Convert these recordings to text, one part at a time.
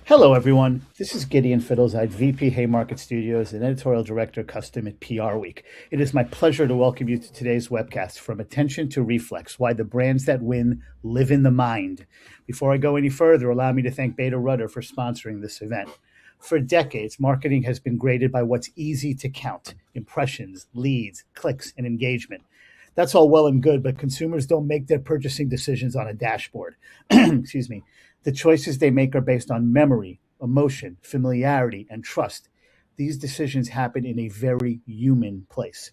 Hello, everyone. This is Gideon Fiddleside, VP Haymarket Studios and Editorial Director Custom at PRWeek. It is my pleasure to welcome you to today's webcast, From Attention to Reflex, Why the Brands That Win Live in the Mind. Before I go any further, allow me to thank Beta Rudder for sponsoring this event. For decades, marketing has been graded by what's easy to count: impressions, leads, clicks, and engagement. That's all well and good, but consumers don't make their purchasing decisions on a dashboard. Excuse me. The choices they make are based on memory, emotion, familiarity, and trust. These decisions happen in a very human place.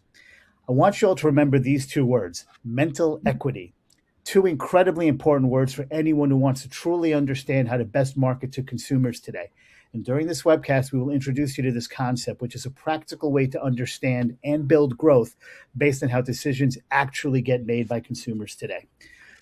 I want you all to remember these two words: mental equity. Two incredibly important words for anyone who wants to truly understand how to best market to consumers today. And during this webcast, we will introduce you to this concept, which is a practical way to understand and build growth based on how decisions actually get made by consumers today.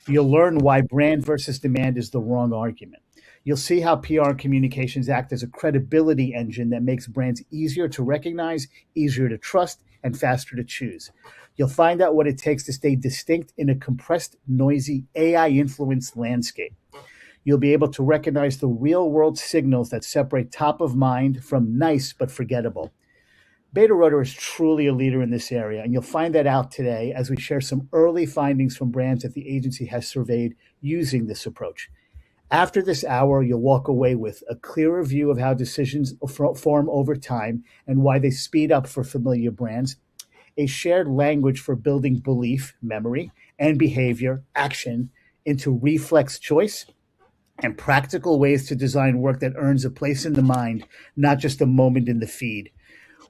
You'll learn why brand versus demand is the wrong argument. You'll see how PR communications act as a credibility engine that makes brands easier to recognize, easier to trust, and faster to choose. You'll find out what it takes to stay distinct in a compressed, noisy, AI-influenced landscape. You'll be able to recognize the real-world signals that separate top of mind from nice but forgettable. Beta Rudder is truly a leader in this area, and you'll find that out today as we share some early findings from brands that the agency has surveyed using this approach. After this hour, you'll walk away with a clearer view of how decisions form over time and why they speed up for familiar brands, a shared language for building belief, memory, and behavior, action, into reflex choice, and practical ways to design work that earns a place in the mind, not just a moment in the feed.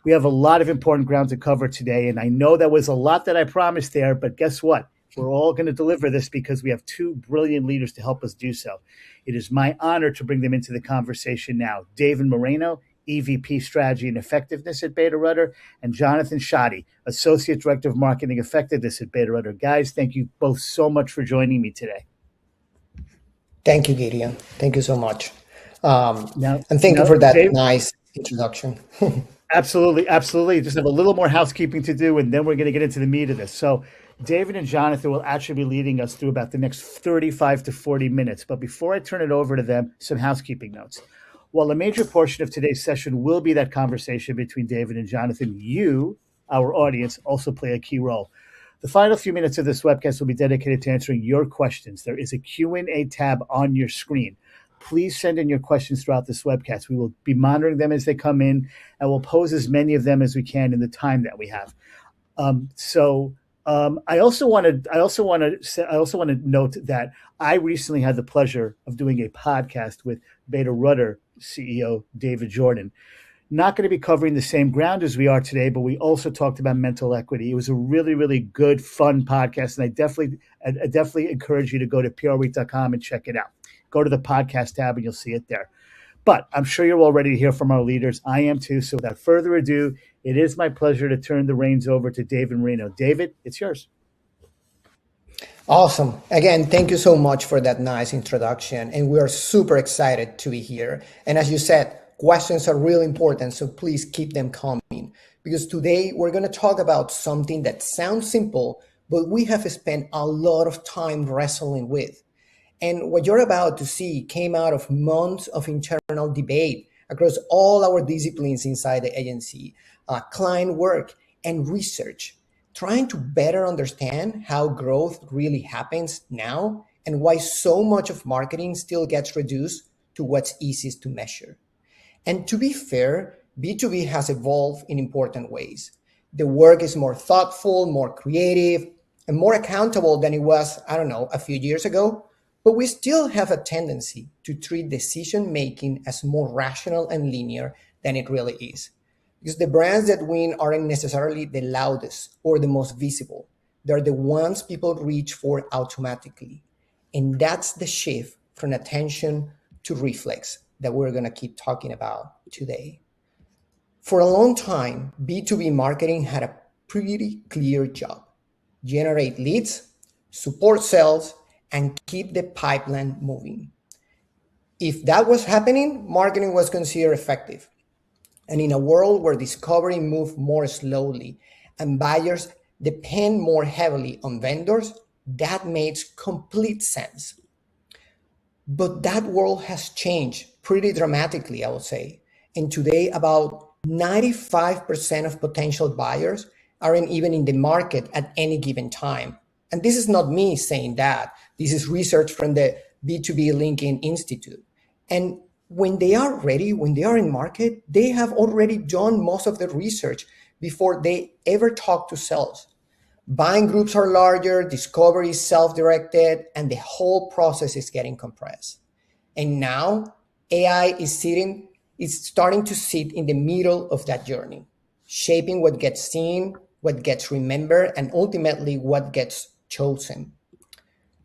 We have a lot of important ground to cover today, and I know that was a lot that I promised there, but guess what? We're all going to deliver this because we have two brilliant leaders to help us do so. It is my honor to bring them into the conversation now. David Moreno, EVP Strategy and Effectiveness at Beta Rudder, and Jonathan Shoddy, Associate Director of Marketing Effectiveness at Beta Rudder. Guys, thank you both so much for joining me today. Thank you, Gideon. Thank you so much. Now, and thank you for that Dave, nice introduction. Absolutely, absolutely. Just have a little more housekeeping to do, and then we're going to get into the meat of this. So, David and Jonathan will actually be leading us through about the next 35 to 40 minutes. But before I turn it over to them, some housekeeping notes. While a major portion of today's session will be that conversation between David and Jonathan, you, our audience, also play a key role. The final few minutes of this webcast will be dedicated to answering your questions. There is a Q&A tab on your screen. Please send in your questions throughout this webcast. We will be monitoring them as they come in, and we'll pose as many of them as we can in the time that we have. I also want to note that I recently had the pleasure of doing a podcast with Beta Rudder CEO David Jordan. Not going to be covering the same ground as we are today, but we also talked about mental equity. It was a really, really good, fun podcast, and I definitely encourage you to go to prweek.com and check it out. Go to the podcast tab and you'll see it there. But I'm sure you're all ready to hear from our leaders. I am too. So without further ado, it is my pleasure to turn the reins over to David Marino. David, it's yours. Awesome. Again, thank you so much for that nice introduction. And we are super excited to be here. And as you said, questions are really important, so please keep them coming. Because today we're going to talk about something that sounds simple, but we have spent a lot of time wrestling with. And what you're about to see came out of months of internal debate across all our disciplines inside the agency, client work and research, trying to better understand how growth really happens now and why so much of marketing still gets reduced to what's easiest to measure. And to be fair, B2B has evolved in important ways. The work is more thoughtful, more creative, and more accountable than it was, a few years ago. But we still have a tendency to treat decision-making as more rational and linear than it really is. Because the brands that win aren't necessarily the loudest or the most visible. They're the ones people reach for automatically. And that's the shift from attention to reflex that we're going to keep talking about today. For a long time, B2B marketing had a pretty clear job: generate leads, support sales, and keep the pipeline moving. If that was happening, marketing was considered effective. And in a world where discovery moved more slowly and buyers depend more heavily on vendors, that makes complete sense. But that world has changed pretty dramatically, I would say. And today, about 95% of potential buyers aren't even in the market at any given time. And this is not me saying that. This is research from the B2B Linking Institute. And when they are ready, when they are in market, they have already done most of the research before they ever talk to sales. Buying groups are larger, discovery is self-directed, and the whole process is getting compressed. And now AI is starting to sit in the middle of that journey, shaping what gets seen, what gets remembered, and ultimately what gets chosen.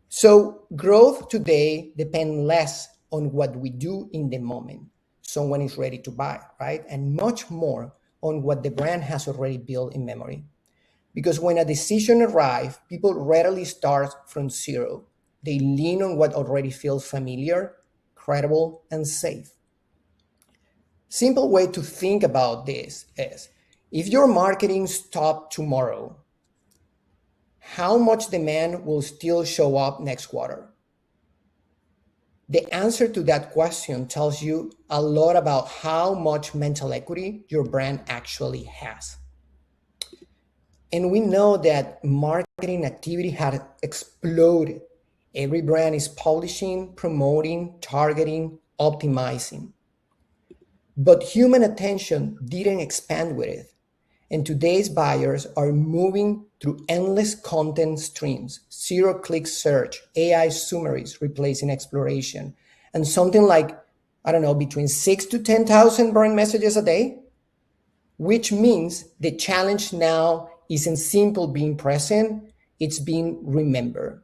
So growth today depends less on what we do in the moment someone is ready to buy, right? And much more on what the brand has already built in memory. Because when a decision arrives, people rarely start from zero. They lean on what already feels familiar, credible, and safe. Simple way to think about this is, if your marketing stopped tomorrow, how much demand will still show up next quarter? The answer to that question tells you a lot about how much mental equity your brand actually has. And we know that marketing activity had exploded. Every brand is publishing, promoting, targeting, optimizing. But human attention didn't expand with it. And today's buyers are moving through endless content streams, zero-click search, AI summaries replacing exploration, and something like, I don't know, between 6 to 10,000 brand messages a day, which means the challenge now isn't simple being present, it's being remembered.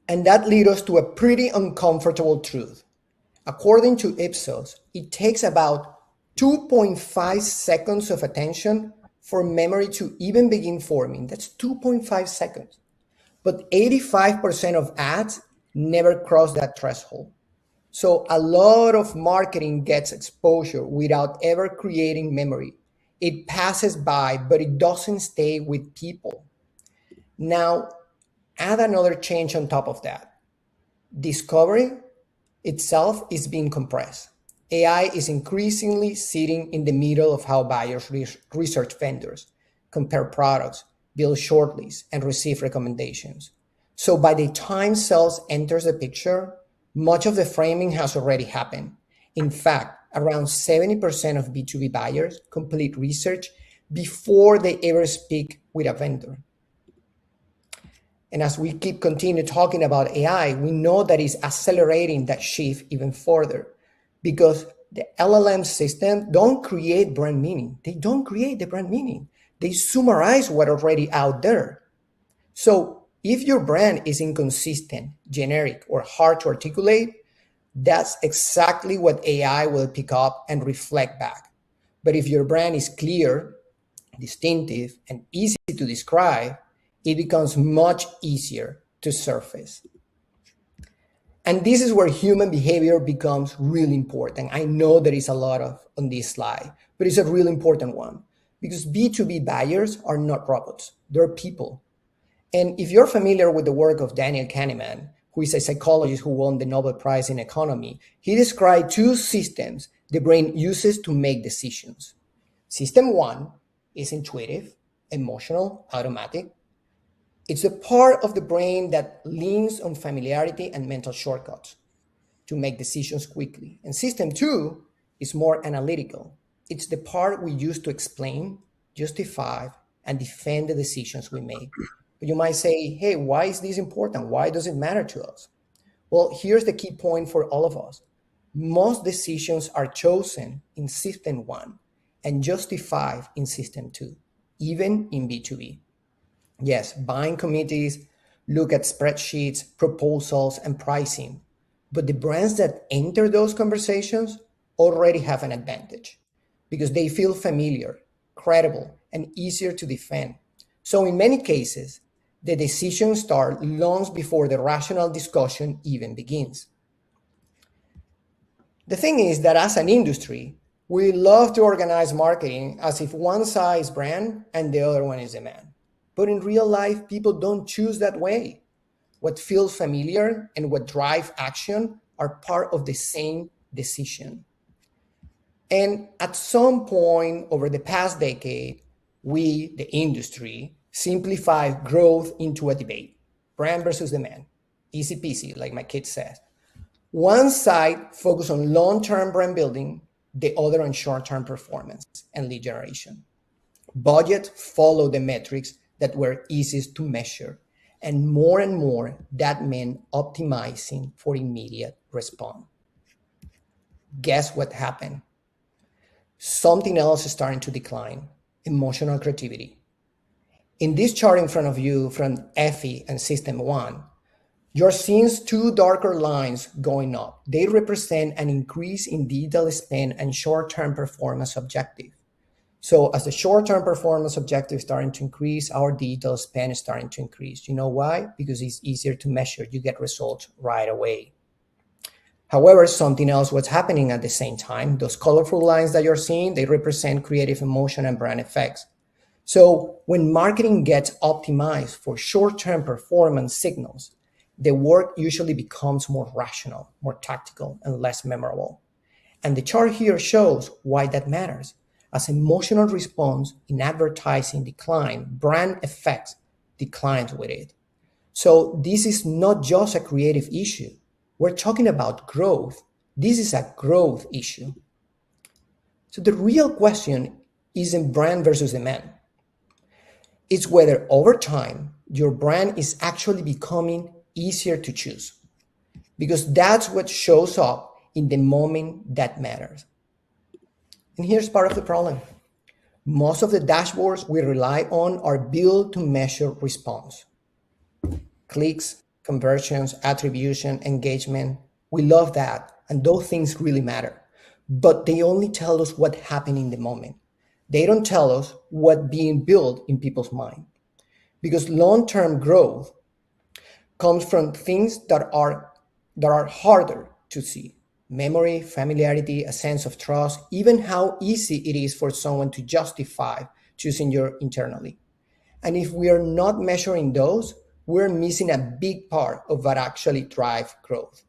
And that leads us to a pretty uncomfortable truth. According to Ipsos, it takes about 2.5 seconds of attention for memory to even begin forming. That's 2.5 seconds. But 85% of ads never cross that threshold. So a lot of marketing gets exposure without ever creating memory. It passes by, but it doesn't stay with people. Now, add another change on top of that. Discovery itself is being compressed. AI is increasingly sitting in the middle of how buyers research vendors, compare products, build shortlists, and receive recommendations. So by the time sales enters the picture, much of the framing has already happened. In fact, around 70% of B2B buyers complete research before they ever speak with a vendor. And as we continue talking about AI, we know that it's accelerating that shift even further, because the LLM system don't create brand meaning. They don't create the brand meaning. They summarize what already out there. So if your brand is inconsistent, generic, or hard to articulate, that's exactly what AI will pick up and reflect back. But if your brand is clear, distinctive, and easy to describe, it becomes much easier to surface. And this is where human behavior becomes really important. I know there is a lot of on this slide, but it's a really important one, because B2B buyers are not robots, they're people. And if you're familiar with the work of Daniel Kahneman, who is a psychologist who won the Nobel Prize in economy, he described two systems the brain uses to make decisions. System one is intuitive, emotional, automatic. It's the part of the brain that leans on familiarity and mental shortcuts to make decisions quickly. And system two is more analytical. It's the part we use to explain, justify, and defend the decisions we make. But you might say, hey, why is this important? Why does it matter to us? Well, here's the key point for all of us. Most decisions are chosen in system one and justified in system two, even in B2B. Yes, buying committees look at spreadsheets, proposals, and pricing, but the brands that enter those conversations already have an advantage because they feel familiar, credible, and easier to defend. So in many cases, the decisions start long before the rational discussion even begins. The thing is that as an industry, we love to organize marketing as if one side is brand and the other one is demand. But in real life, people don't choose that way. what feels familiar and what drive action are part of the same decision. And at some point over the past decade, we, the industry, simplified growth into a debate, brand versus demand. Easy peasy, like my kid says. One side focused on long-term brand building, the other on short-term performance and lead generation. Budget followed the metrics that were easiest to measure, and more that meant optimizing for immediate response. Guess what happened? Something else is starting to decline, emotional creativity. In this chart in front of you from Effie and System 1, you're seeing two darker lines going up. They represent an increase in digital spend and short-term performance objective. So as the short-term performance objective is starting to increase, our digital spend is starting to increase. You know why? Because it's easier to measure. You get results right away. However, something else was happening at the same time. Those colorful lines that you're seeing, they represent creative emotion and brand effects. So when marketing gets optimized for short-term performance signals, the work usually becomes more rational, more tactical, and less memorable. And the chart here shows why that matters. As emotional response in advertising decline, brand effects declines with it. So this is not just a creative issue. We're talking about growth. This is a growth issue. So the real question isn't brand versus demand. It's whether over time, your brand is actually becoming easier to choose, because that's what shows up in the moment that matters. And here's part of the problem. Most of the dashboards we rely on are built to measure response. Clicks, conversions, attribution, engagement. We love that, and those things really matter. But they only tell us what happened in the moment. They don't tell us what's being built in people's mind. Because long-term growth comes from things that are harder to see. Memory, familiarity, a sense of trust, even how easy it is for someone to justify choosing you internally. And if we are not measuring those, we're missing a big part of what actually drives growth.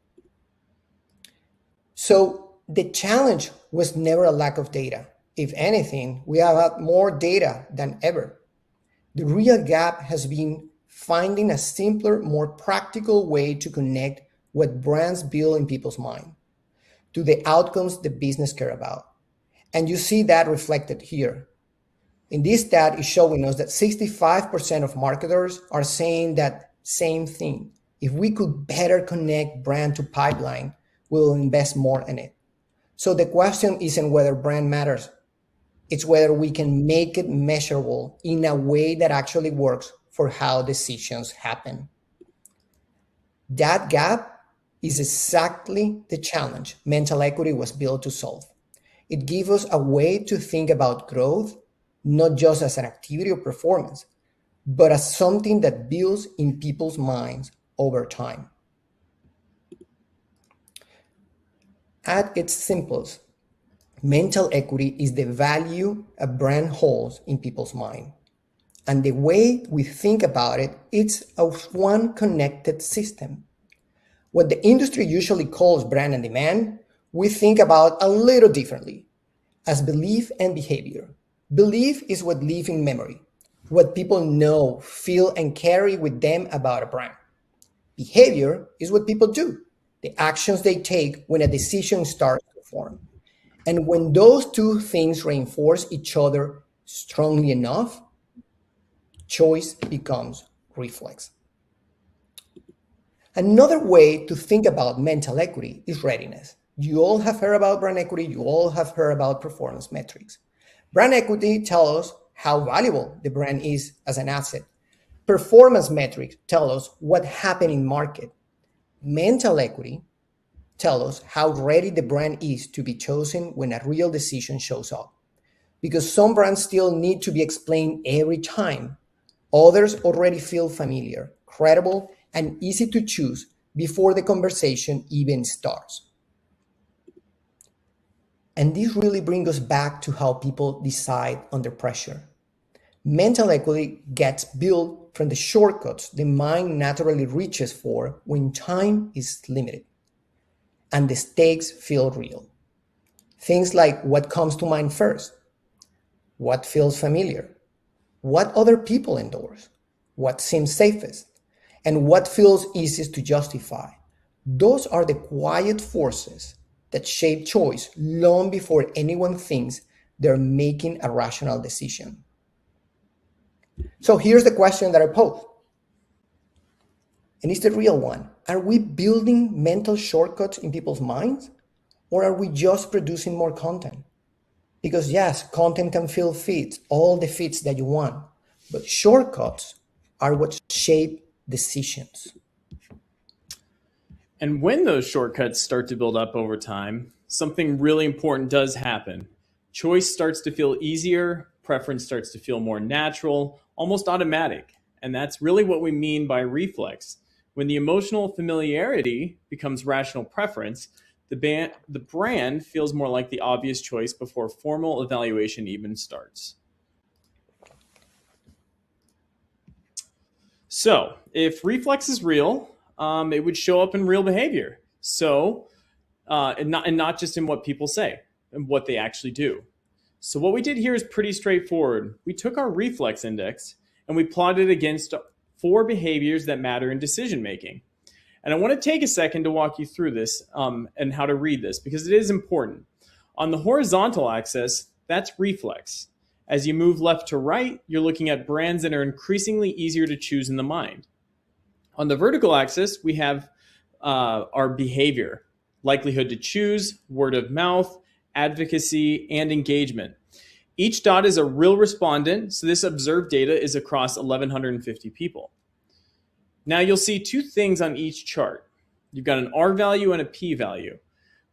So the challenge was never a lack of data. If anything, we have had more data than ever. The real gap has been finding a simpler, more practical way to connect what brands build in people's mind to the outcomes the business care about. And you see that reflected here. In this stat is showing us that 65% of marketers are saying that same thing. If we could better connect brand to pipeline, we'll invest more in it. So the question isn't whether brand matters. It's whether we can make it measurable in a way that actually works for how decisions happen. That gap is exactly the challenge mental equity was built to solve. It gives us a way to think about growth, not just as an activity or performance, but as something that builds in people's minds over time. At its simplest, mental equity is the value a brand holds in people's mind. And the way we think about it, it's a one connected system. What the industry usually calls brand and demand, we think about a little differently as belief and behavior. Belief is what lives in memory, what people know, feel, and carry with them about a brand. Behavior is what people do, the actions they take when a decision starts to form. And when those two things reinforce each other strongly enough, choice becomes reflex. Another way to think about mental equity is readiness. You all have heard about brand equity. You all have heard about performance metrics. Brand equity tells us how valuable the brand is as an asset. Performance metrics tell us what happened in market. Mental equity tells us how ready the brand is to be chosen when a real decision shows up. Because some brands still need to be explained every time. Others already feel familiar, credible, and easy to choose before the conversation even starts. And this really brings us back to how people decide under pressure. Mental equity gets built from the shortcuts the mind naturally reaches for when time is limited and the stakes feel real. Things like what comes to mind first, what feels familiar, what other people endorse, what seems safest, and what feels easiest to justify. Those are the quiet forces that shape choice long before anyone thinks they're making a rational decision. So here's the question that I pose, and it's the real one. Are we building mental shortcuts in people's minds, or are we just producing more content? Because yes, content can fill feeds, all the feeds that you want, but shortcuts are what shape decisions. And when those shortcuts start to build up over time, something really important does happen. Choice starts to feel easier, preference starts to feel more natural, almost automatic. And that's really what we mean by reflex. When the emotional familiarity becomes rational preference, the brand feels more like the obvious choice before formal evaluation even starts. So, if reflex is real, it would show up in real behavior. So, and not just in what people say and what they actually do. So what we did here is pretty straightforward. We took our reflex index and we plotted it against 4 behaviors that matter in decision making. And I want to take a second to walk you through this and how to read this because it is important. On the horizontal axis, that's reflex. As you move left to right, you're looking at brands that are increasingly easier to choose in the mind. On the vertical axis, we have our behavior, likelihood to choose, word of mouth, advocacy, and engagement. Each dot is a real respondent, so this observed data is across 1,150 people. Now you'll see 2 things on each chart. You've got an R value and a P value.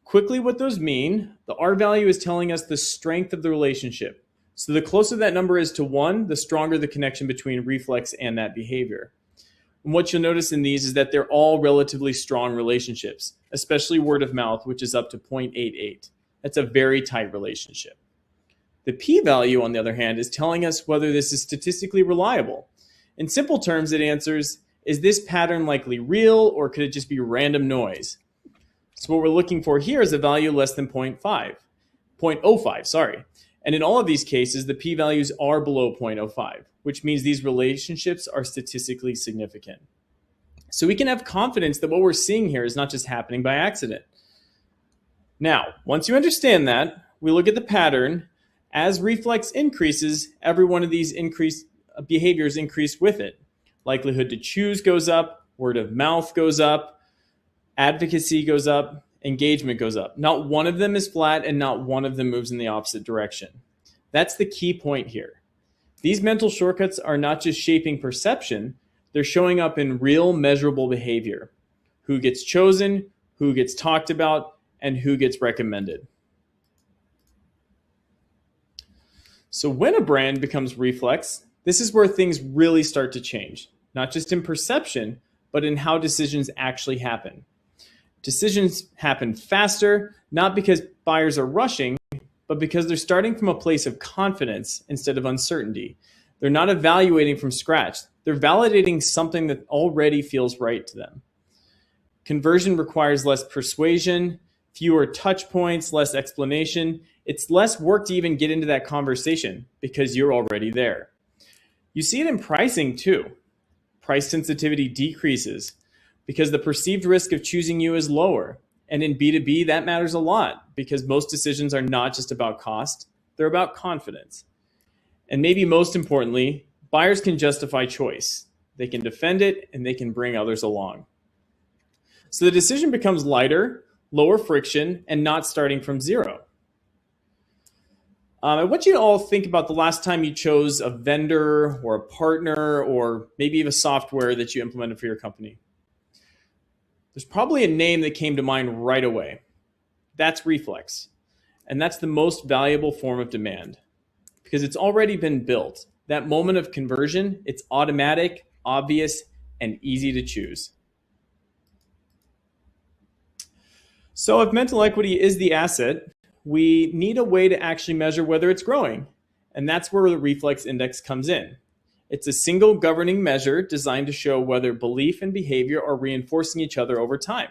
Quickly, what those mean, the R value is telling us the strength of the relationship. So the closer that number is to 1, the stronger the connection between reflex and that behavior. And what you'll notice in these is that they're all relatively strong relationships, especially word of mouth, which is up to 0.88. That's a very tight relationship. The p-value, on the other hand, is telling us whether this is statistically reliable. In simple terms, it answers, is this pattern likely real or could it just be random noise? So what we're looking for here is a value less than 0.05, sorry. And in all of these cases, the p-values are below 0.05, which means these relationships are statistically significant. So we can have confidence that what we're seeing here is not just happening by accident. Now, once you understand that, we look at the pattern. As reflex increases, every one of these behaviors increase with it. Likelihood to choose goes up, word of mouth goes up, advocacy goes up, engagement goes up. Not one of them is flat and not one of them moves in the opposite direction. That's the key point here. These mental shortcuts are not just shaping perception, they're showing up in real measurable behavior. Who gets chosen, who gets talked about, and who gets recommended. So when a brand becomes reflex, this is where things really start to change, not just in perception, but in how decisions actually happen. Decisions happen faster, not because buyers are rushing, but because they're starting from a place of confidence instead of uncertainty. They're not evaluating from scratch. They're validating something that already feels right to them. Conversion requires less persuasion, fewer touch points, less explanation. It's less work to even get into that conversation because you're already there. You see it in pricing too. Price sensitivity decreases because the perceived risk of choosing you is lower. And in B2B, that matters a lot because most decisions are not just about cost, they're about confidence. And maybe most importantly, buyers can justify choice. They can defend it and they can bring others along. So the decision becomes lighter, lower friction, and not starting from zero. I want you to all think about the last time you chose a vendor or a partner or maybe even software that you implemented for your company. There's probably a name that came to mind right away. That's reflex. And that's the most valuable form of demand because it's already been built. That moment of conversion, it's automatic, obvious, and easy to choose. So if mental equity is the asset, we need a way to actually measure whether it's growing. And that's where the reflex index comes in. It's a single governing measure designed to show whether belief and behavior are reinforcing each other over time.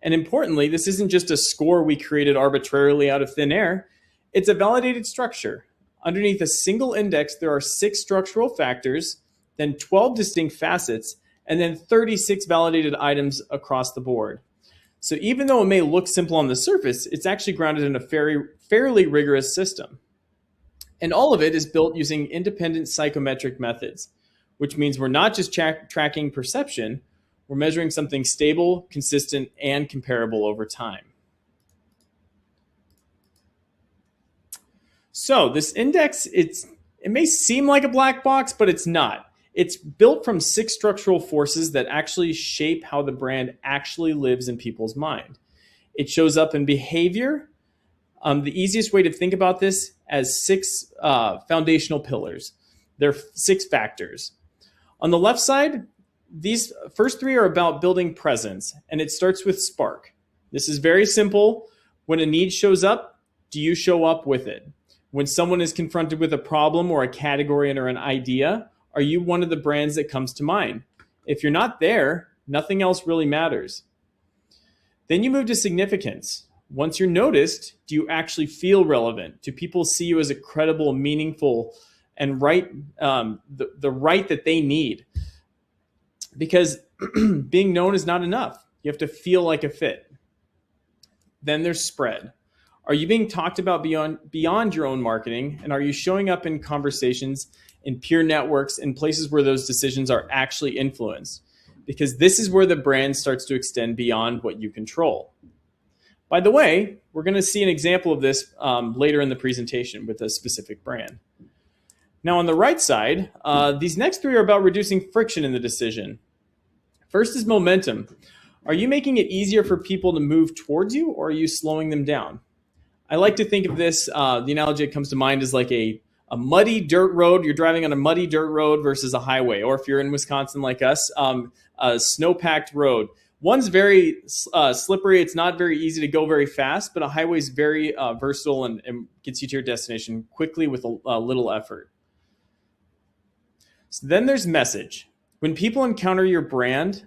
And importantly, this isn't just a score we created arbitrarily out of thin air. It's a validated structure. Underneath a single index, there are 6 structural factors, then 12 distinct facets, and then 36 validated items across the board. So even though it may look simple on the surface, it's actually grounded in a fairly rigorous system. And all of it is built using independent psychometric methods, which means we're not just tracking perception, we're measuring something stable, consistent, and comparable over time. So this index, it may seem like a black box, but it's not. It's built from 6 structural forces that actually shape how the brand actually lives in people's mind. It shows up in behavior. The easiest way to think about this as 6 foundational pillars. There are 6 factors. On the left side, these first 3 are about building presence, and it starts with spark. This is very simple. When a need shows up, do you show up with it? When someone is confronted with a problem or a category or an idea, are you one of the brands that comes to mind? If you're not there, nothing else really matters. Then you move to significance. Once you're noticed, do you actually feel relevant? Do people see you as a credible, meaningful, and the right that they need? Because being known is not enough. You have to feel like a fit. Then there's spread. Are you being talked about beyond your own marketing? And are you showing up in conversations, in peer networks, in places where those decisions are actually influenced? Because this is where the brand starts to extend beyond what you control. By the way, we're going to see an example of this later in the presentation with a specific brand. Now on the right side, these next 3 are about reducing friction in the decision. First is momentum. Are you making it easier for people to move towards you, or are you slowing them down? I like to think of this, the analogy that comes to mind is like a muddy dirt road. You're driving on a muddy dirt road versus a highway, or if you're in Wisconsin like us, a snow-packed road. One's very slippery. It's not very easy to go very fast, but a highway is very versatile and gets you to your destination quickly with a little effort. So then there's message. When people encounter your brand,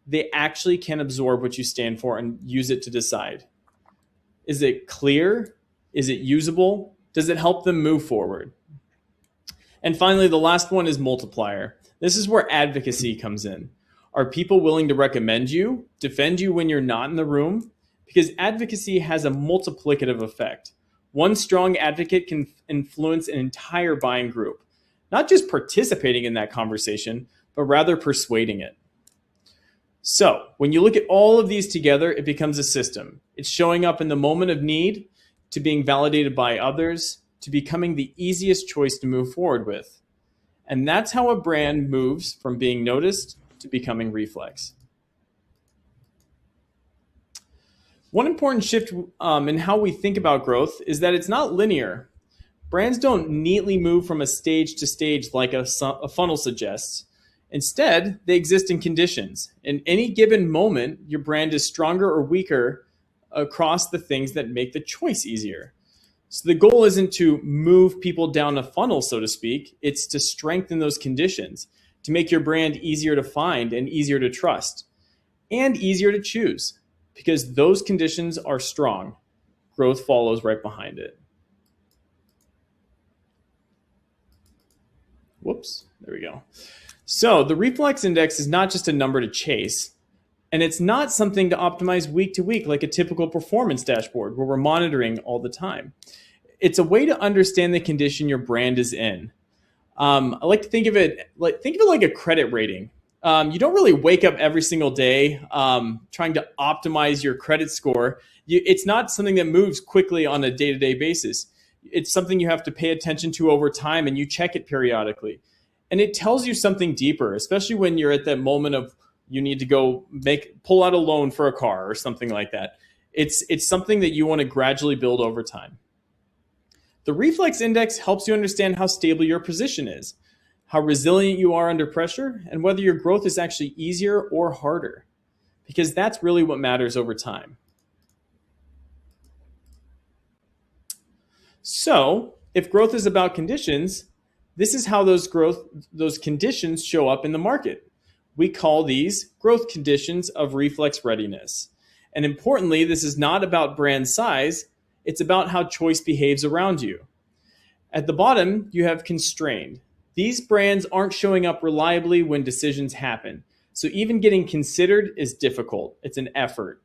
they actually can absorb what you stand for and use it to decide. Is it clear? Is it usable? Does it help them move forward? And finally, the last one is multiplier. This is where advocacy comes in. Are people willing to recommend you, defend you when you're not in the room? Because advocacy has a multiplicative effect. One strong advocate can influence an entire buying group, not just participating in that conversation, but rather persuading it. So when you look at all of these together, it becomes a system. It's showing up in the moment of need, to being validated by others, to becoming the easiest choice to move forward with. And that's how a brand moves from being noticed to becoming Reflex. One important shift in how we think about growth is that it's not linear. Brands don't neatly move from a stage to stage like a funnel suggests. Instead, they exist in conditions. In any given moment, your brand is stronger or weaker across the things that make the choice easier. So the goal isn't to move people down a funnel, so to speak. It's to strengthen those conditions, to make your brand easier to find and easier to trust, and easier to choose. Because those conditions are strong, growth follows right behind it. Whoops, there we go. So the Reflex Index is not just a number to chase, and it's not something to optimize week to week like a typical performance dashboard where we're monitoring all the time. It's a way to understand the condition your brand is in. I like to think of it like a credit rating. You don't really wake up every single day trying to optimize your credit score. It's not something that moves quickly on a day-to-day basis. It's something you have to pay attention to over time, and you check it periodically. And it tells you something deeper, especially when you're at that moment of you need to go pull out a loan for a car or something like that. It's something that you want to gradually build over time. The Reflex Index helps you understand how stable your position is, how resilient you are under pressure, and whether your growth is actually easier or harder, because that's really what matters over time. So if growth is about conditions, This is how those conditions show up in the market. We call these growth conditions of reflex readiness. And importantly, this is not about brand size, it's about how choice behaves around you. At the bottom, you have constrained. These brands aren't showing up reliably when decisions happen. So even getting considered is difficult. It's an effort.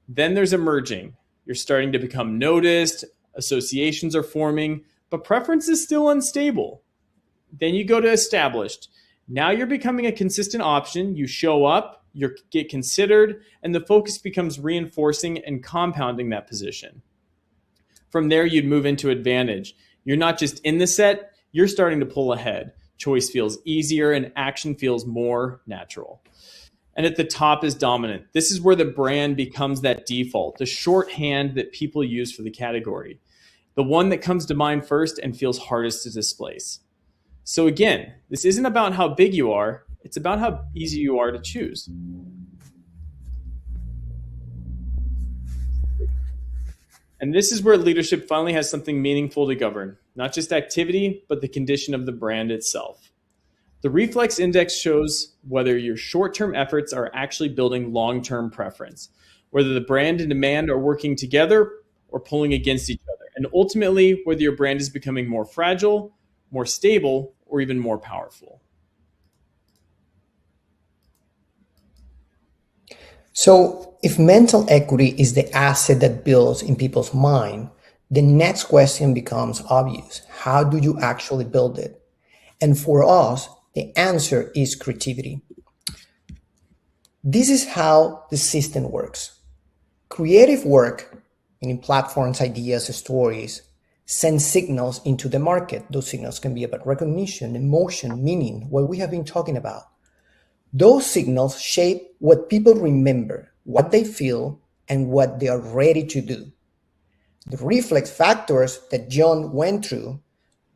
Then there's emerging. You're starting to become noticed, associations are forming, but preference is still unstable. Then you go to established. Now you're becoming a consistent option. You show up, you get considered, and the focus becomes reinforcing and compounding that position. From there, you'd move into advantage. You're not just in the set, you're starting to pull ahead. Choice feels easier and action feels more natural. And at the top is dominant. This is where the brand becomes that default, the shorthand that people use for the category, the one that comes to mind first and feels hardest to displace. So again, this isn't about how big you are, it's about how easy you are to choose. And this is where leadership finally has something meaningful to govern, not just activity, but the condition of the brand itself. The Reflex Index shows whether your short-term efforts are actually building long-term preference, whether the brand and demand are working together or pulling against each other, and ultimately whether your brand is becoming more fragile, more stable, or even more powerful. So if mental equity is the asset that builds in people's mind, the next question becomes obvious. How do you actually build it? And for us, the answer is creativity. This is how the system works. Creative work, meaning platforms, ideas, stories, send signals into the market. Those signals can be about recognition, emotion, meaning, what we have been talking about. Those signals shape what people remember, what they feel, and what they are ready to do. The reflex factors that John went through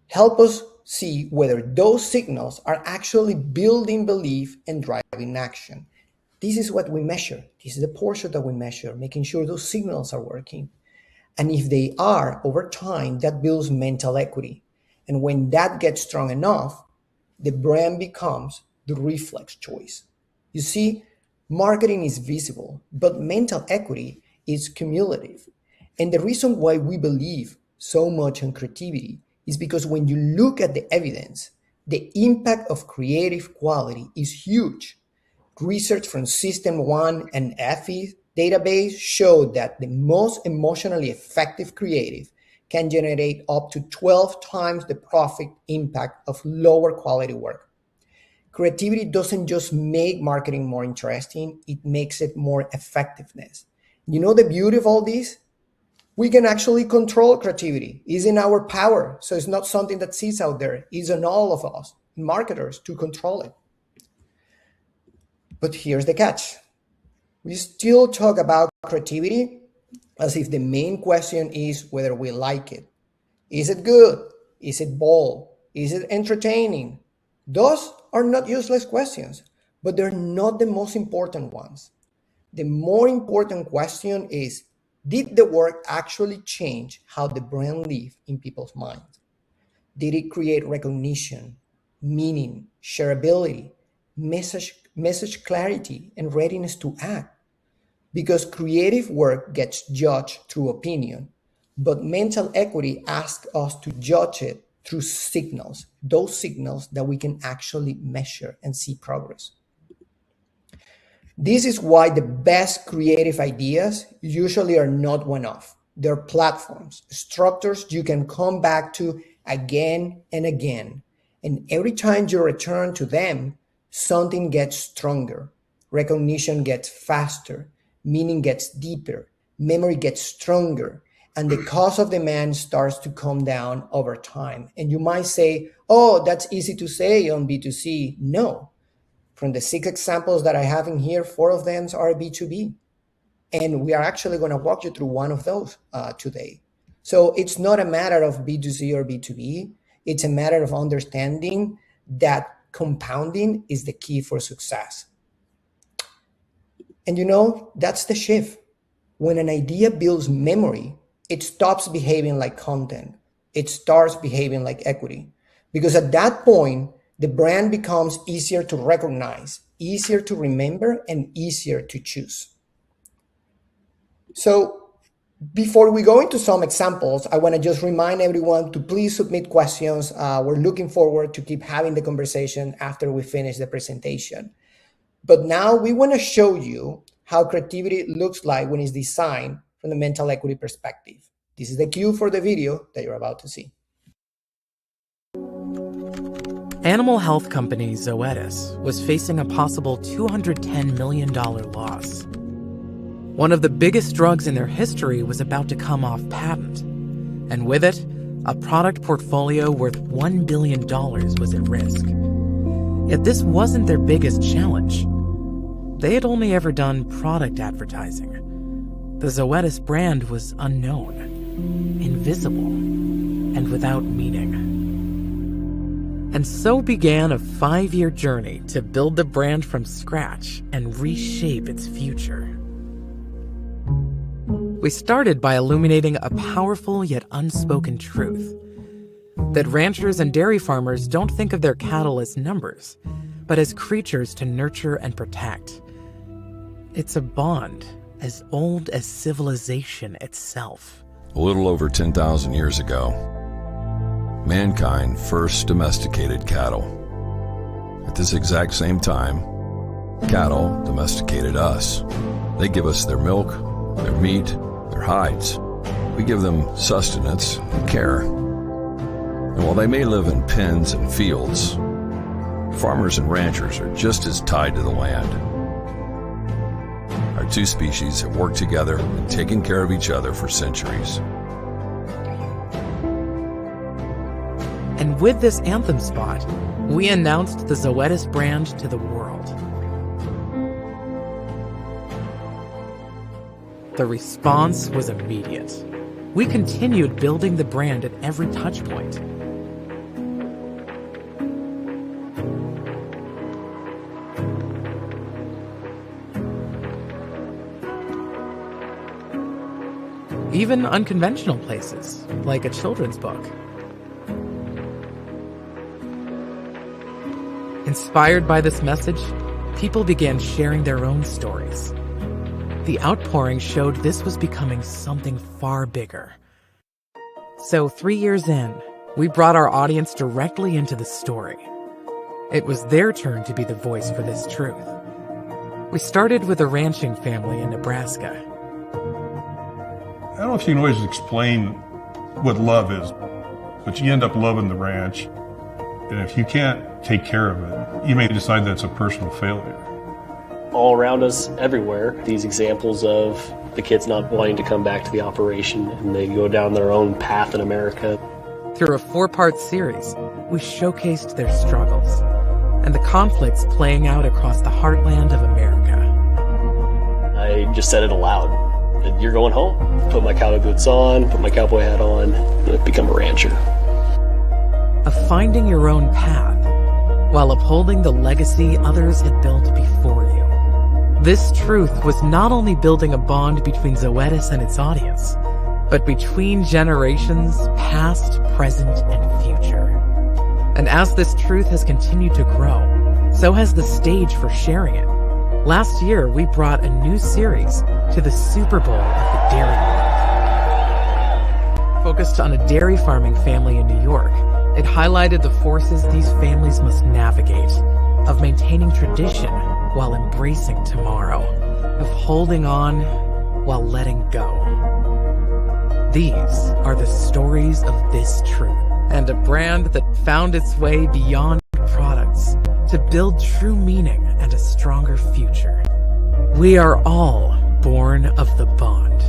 help us see whether those signals are actually building belief and driving action. This is what we measure. This is the portion that we measure, making sure those signals are working. And if they are, over time, that builds mental equity. And when that gets strong enough, the brand becomes the reflex choice. You see, marketing is visible, but mental equity is cumulative. And the reason why we believe so much in creativity is because when you look at the evidence, the impact of creative quality is huge. Research from System 1 and FE database showed that the most emotionally effective creative can generate up to 12 times the profit impact of lower quality work. Creativity doesn't just make marketing more interesting, it makes it more effectiveness. You know the beauty of all this? We can actually control creativity. It's in our power. So it's not something that sits out there. It's on all of us, marketers, to control it. But here's the catch. We still talk about creativity as if the main question is whether we like it. Is it good? Is it bold? Is it entertaining? Those are not useless questions, but they're not the most important ones. The more important question is, did the work actually change how the brand lived in people's minds? Did it create recognition, meaning, shareability, message clarity, and readiness to act? Because creative work gets judged through opinion, but mental equity asks us to judge it through signals, those signals that we can actually measure and see progress. This is why the best creative ideas usually are not one-off. They're platforms, structures you can come back to again and again. And every time you return to them, something gets stronger. Recognition gets faster. Meaning gets deeper. Memory gets stronger. And the cost of demand starts to come down over time. And you might say, oh, that's easy to say on B2C. No. From the 6 examples that I have in here, 4 of them are B2B. And we are actually going to walk you through one of those today. So it's not a matter of B2C or B2B. It's a matter of understanding that compounding is the key for success. And you know, that's the shift. When an idea builds memory, it stops behaving like content. It starts behaving like equity. Because at that point, the brand becomes easier to recognize, easier to remember, and easier to choose. So before we go into some examples, I want to just remind everyone to please submit questions. We're looking forward to keep having the conversation after we finish the presentation. But now we want to show you how creativity looks like when it's designed from the mental equity perspective. This is the cue for the video that you're about to see. Animal health company Zoetis was facing a possible $210 million loss. One of the biggest drugs in their history was about to come off patent, and with it, a product portfolio worth $1 billion was at risk. Yet this wasn't their biggest challenge. They had only ever done product advertising. The Zoetis brand was unknown, invisible, and without meaning. And so began a 5-year journey to build the brand from scratch and reshape its future. We started by illuminating a powerful yet unspoken truth: that ranchers and dairy farmers don't think of their cattle as numbers, but as creatures to nurture and protect. It's a bond as old as civilization itself. A little over 10,000 years ago, mankind first domesticated cattle. At this exact same time, cattle domesticated us. They give us their milk, their meat, their hides. We give them sustenance and care. And while they may live in pens and fields, farmers and ranchers are just as tied to the land. Our two species have worked together and taken care of each other for centuries. And with this anthem spot, we announced the Zoetis brand to the world. The response was immediate. We continued building the brand at every touch point. Even unconventional places, like a children's book. Inspired by this message, people began sharing their own stories. The outpouring showed this was becoming something far bigger. So 3 years in, we brought our audience directly into the story. It was their turn to be the voice for this truth. We started with a ranching family in Nebraska. I don't know if you can always explain what love is, but you end up loving the ranch. And if you can't take care of it, you may decide that's a personal failure. All around us, everywhere, these examples of the kids not wanting to come back to the operation and they go down their own path in America. Through a 4-part series, we showcased their struggles and the conflicts playing out across the heartland of America. I just said it aloud. You're going home. Put my cowboy boots on, put my cowboy hat on, and become a rancher. Of finding your own path while upholding the legacy others had built before you. This truth was not only building a bond between Zoetis and its audience, but between generations past, present, and future. And as this truth has continued to grow, so has the stage for sharing it. Last year, we brought a new series to the Super Bowl of the dairy world. Focused on a dairy farming family in New York, it highlighted the forces these families must navigate, of maintaining tradition while embracing tomorrow, of holding on while letting go. These are the stories of this truth, and a brand that found its way beyond products to build true meaning and a stronger future. We are all born of the bond.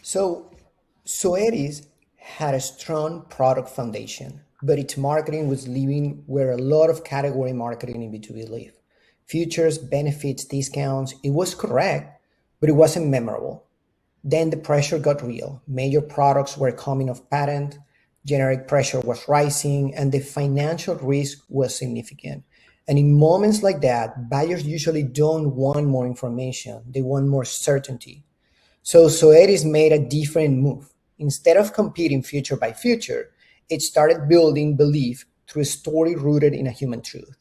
So Zoetis had a strong product foundation, but its marketing was leaving where a lot of category marketing needed to be leave. Futures, benefits, discounts, it was correct, but it wasn't memorable. Then the pressure got real. Major products were coming off patent, generic pressure was rising, and the financial risk was significant. And in moments like that, buyers usually don't want more information. They want more certainty. So Zoetis made a different move. Instead of competing future by future, it started building belief through a story rooted in a human truth.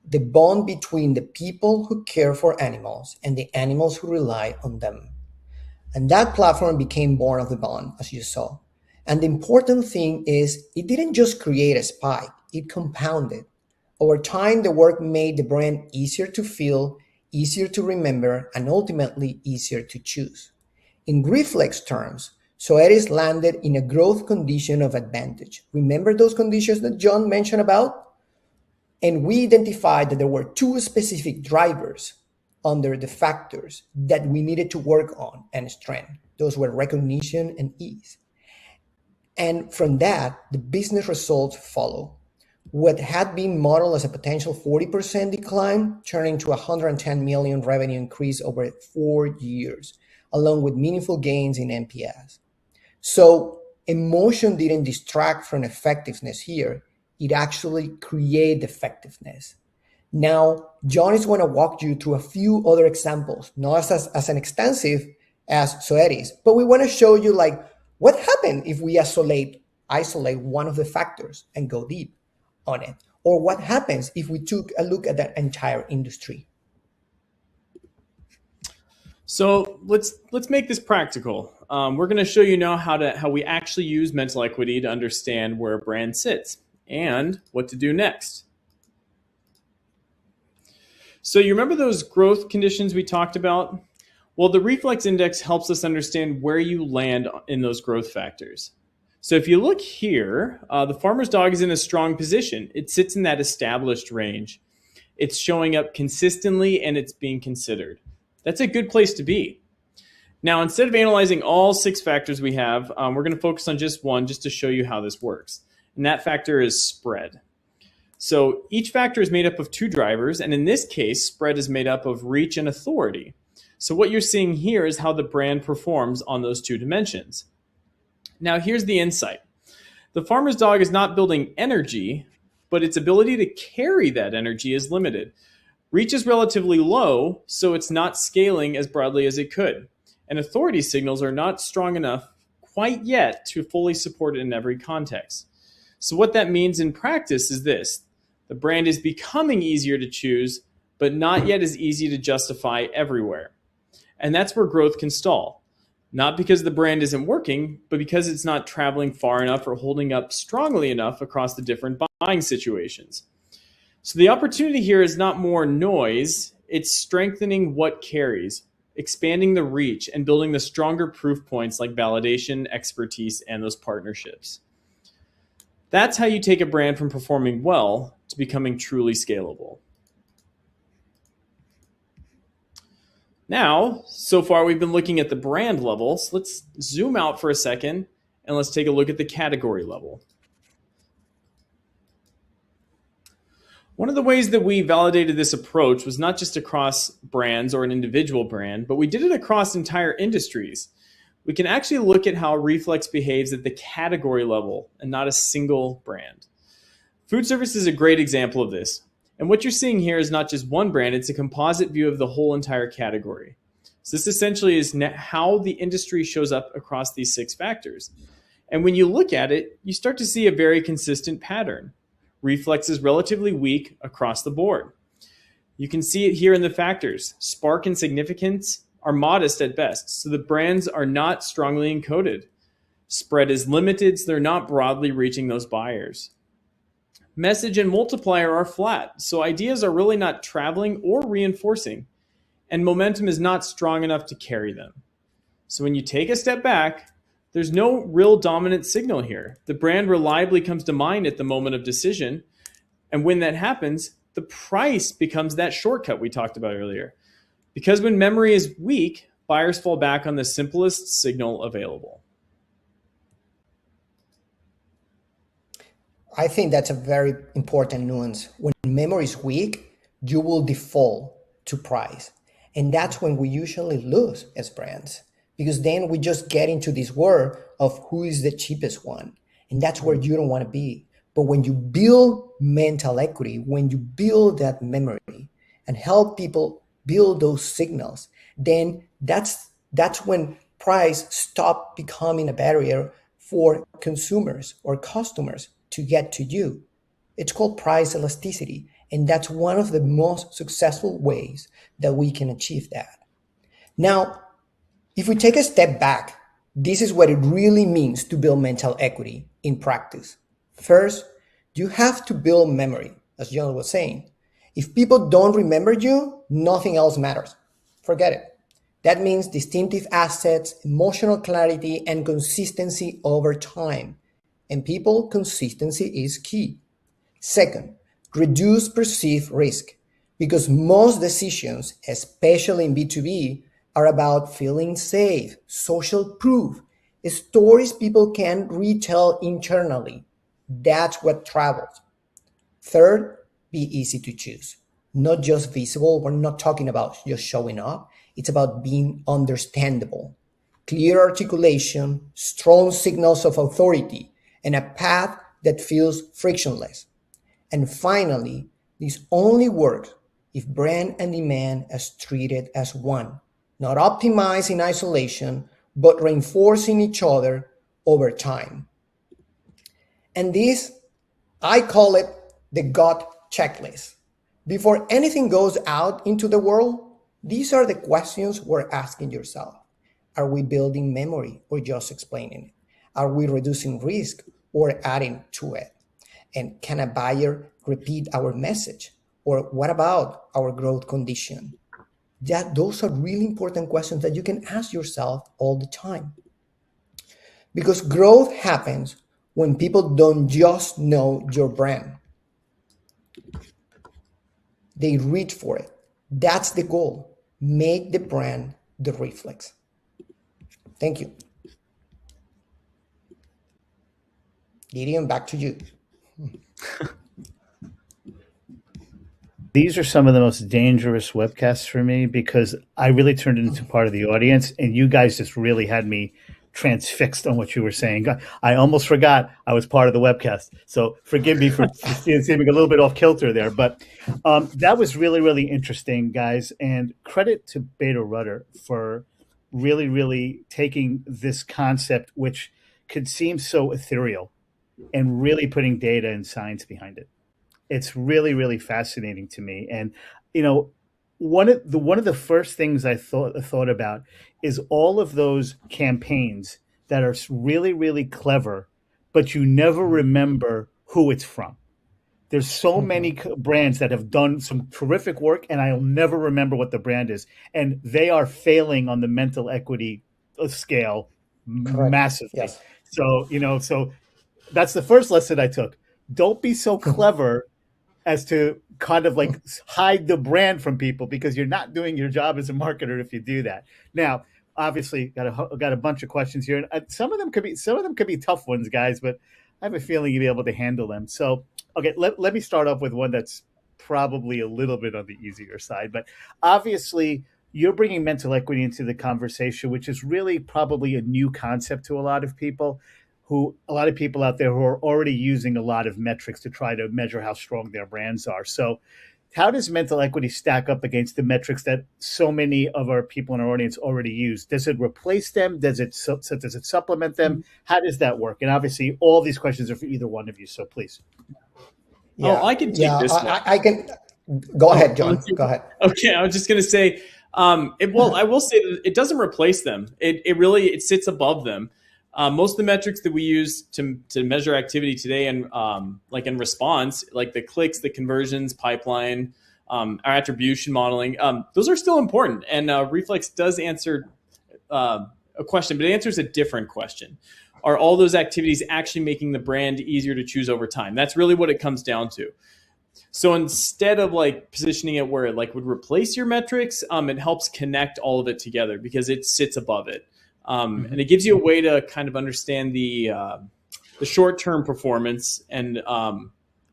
The bond between the people who care for animals and the animals who rely on them. And that platform became born of the bond, as you saw. And the important thing is it didn't just create a spike, it compounded. Over time, the work made the brand easier to feel, easier to remember, and ultimately easier to choose. In Reflex terms, Zoetis landed in a growth condition of advantage. Remember those conditions that John mentioned about? And we identified that there were two specific drivers under the factors that we needed to work on and strengthen. Those were recognition and ease. And from that, the business results follow. What had been modeled as a potential 40% decline turned into $110 million revenue increase over 4 years, along with meaningful gains in NPS. So emotion didn't distract from effectiveness here. It actually created effectiveness. Now, John is going to walk you through a few other examples, not as an extensive as Zoetis, but we want to show you like what happened if we isolate one of the factors and go deep on it, or what happens if we took a look at that entire industry. So let's make this practical. We're going to show you now how we actually use mental equity to understand where a brand sits and what to do next. So you remember those growth conditions we talked about? Well, the Reflex Index helps us understand where you land in those growth factors. So if you look here, the farmer's dog is in a strong position. It sits in that established range. It's showing up consistently and it's being considered. That's a good place to be. Now, instead of analyzing all 6 factors we have, we're going to focus on just one just to show you how this works. And that factor is spread. So each factor is made up of 2 drivers. And in this case, spread is made up of reach and authority. So what you're seeing here is how the brand performs on those 2 dimensions. Now, here's the insight. The farmer's dog is not building energy, but its ability to carry that energy is limited. Reach is relatively low, so it's not scaling as broadly as it could. And authority signals are not strong enough quite yet to fully support it in every context. So what that means in practice is this. The brand is becoming easier to choose, but not yet as easy to justify everywhere. And that's where growth can stall. Not because the brand isn't working, but because it's not traveling far enough or holding up strongly enough across the different buying situations. So the opportunity here is not more noise, it's strengthening what carries, expanding the reach, and building the stronger proof points like validation, expertise, and those partnerships. That's how you take a brand from performing well to becoming truly scalable. Now, so far we've been looking at the brand level, so let's zoom out for a second and let's take a look at the category level. One of the ways that we validated this approach was not just across brands or an individual brand, but we did it across entire industries. We can actually look at how Reflex behaves at the category level and not a single brand. Food service is a great example of this. And what you're seeing here is not just one brand, it's a composite view of the whole entire category. So this essentially is how the industry shows up across these 6 factors. And when you look at it, you start to see a very consistent pattern. Reflex is relatively weak across the board. You can see it here in the factors. Spark and significance are modest at best, so the brands are not strongly encoded. Spread is limited, so they're not broadly reaching those buyers. Message and multiplier are flat, so ideas are really not traveling or reinforcing, and momentum is not strong enough to carry them. So when you take a step back, there's no real dominant signal here. The brand reliably comes to mind at the moment of decision, and when that happens, the price becomes that shortcut we talked about earlier. Because when memory is weak, buyers fall back on the simplest signal available. I think that's a very important nuance. When memory is weak, you will default to price. And that's when we usually lose as brands, because then we just get into this war of who is the cheapest one. And that's where you don't want to be. But when you build mental equity, when you build that memory and help people build those signals, then that's when price stop becoming a barrier for consumers or customers to get to you. It's called price elasticity. And that's one of the most successful ways that we can achieve that. Now, if we take a step back, this is what it really means to build mental equity in practice. First, you have to build memory, as John was saying. If people don't remember you, nothing else matters. Forget it. That means distinctive assets, emotional clarity, and consistency over time. And people, consistency is key. Second, reduce perceived risk, because most decisions, especially in B2B, are about feeling safe, social proof, stories people can retell internally. That's what travels. Third, be easy to choose. Not just visible. We're not talking about just showing up. It's about being understandable. Clear articulation, strong signals of authority, and a path that feels frictionless. And finally, this only works if brand and demand is treated as one, not optimized in isolation, but reinforcing each other over time. And this, I call it the gut checklist. Before anything goes out into the world, these are the questions we're asking yourself. Are we building memory or just explaining it? Are we reducing risk or adding to it? And can a buyer repeat our message? Or what about our growth condition? Those are really important questions that you can ask yourself all the time. Because growth happens when people don't just know your brand. They reach for it. That's the goal. Make the brand the reflex. Thank you. Gideon, back to you. These are some of the most dangerous webcasts for me because I really turned into part of the audience, and you guys just really had me transfixed on what you were saying. I almost forgot I was part of the webcast, so forgive me for seeming a little bit off kilter there. But that was really, really interesting, guys, and credit to Beta Rudder for really, really taking this concept, which could seem so ethereal, and really putting data and science behind it. It's really, really fascinating to me. And, you know, one of the first things I thought about is all of those campaigns that are really, really clever, but you never remember who it's from. There's so many brands that have done some terrific work, and I'll never remember what the brand is. And they are failing on the mental equity scale massively. Yes. So, so that's the first lesson I took. Don't be so clever as to kind of like hide the brand from people, because you're not doing your job as a marketer if you do that. Now, obviously, got a bunch of questions here, and some of them could be tough ones, guys. But I have a feeling you'll be able to handle them. So, okay, let me start off with one that's probably a little bit on the easier side. But obviously, you're bringing mental equity into the conversation, which is really probably a new concept to a lot of people out there who are already using a lot of metrics to try to measure how strong their brands are. So how does mental equity stack up against the metrics that so many of our people in our audience already use? Does it replace them? Does it supplement them? How does that work? And obviously, all these questions are for either one of you, so please. Yeah. I can take this one. I can. Go ahead, John. Go ahead. Okay, I was just going to say, I will say that it doesn't replace them. It sits above them. Most of the metrics that we use to measure activity today, and like in response, like the clicks, the conversions, pipeline, our attribution modeling, those are still important. And Reflex does answer a question, but it answers a different question. Are all those activities actually making the brand easier to choose over time? That's really what it comes down to. So instead of like positioning it where it like would replace your metrics, it helps connect all of it together because it sits above it. And it gives you a way to kind of understand the short-term performance and